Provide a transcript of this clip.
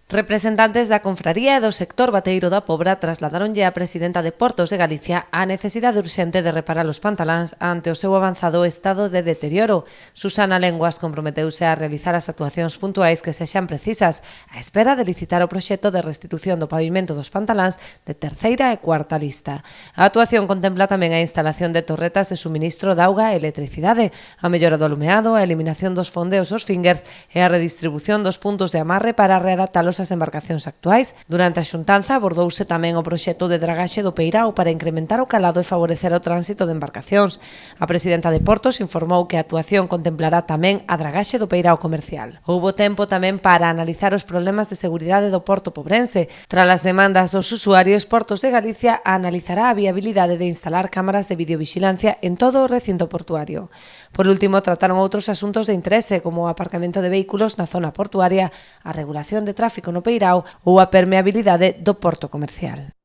Representantes da Confraría e do sector bateiro da Pobra trasladaronlle á presidenta de Portos de Galicia a necesidade urxente de reparar os pantaláns ante o seu avanzado estado de deterioro. Susana Lenguas comprometeuse a realizar as actuacións puntuais que sexan precisas, á espera de licitar o proxecto de restitución do pavimento dos pantaláns de terceira e cuarta lista. A actuación contempla tamén a instalación de torretas de suministro de auga e electricidade, a mellora do alumeado, a eliminación dos fondeos aos fingers e a redistribución dos puntos de amarre para readaptalos as embarcacións actuais. Durante a xuntanza abordouse tamén o proxecto de dragaxe do Peirao para incrementar o calado e favorecer o tránsito de embarcacións. A presidenta de Portos informou que a actuación contemplará tamén a dragaxe do Peirao comercial. Houbo tempo tamén para analizar os problemas de seguridade do porto pobrense. Tras as demandas dos usuarios, Portos de Galicia analizará a viabilidade de instalar cámaras de videovigilancia en todo o recinto portuario. Por último, trataron outros asuntos de interese, como o aparcamento de vehículos na zona portuaria, a regulación de tráfico no Peirao ou a permeabilidade do porto comercial.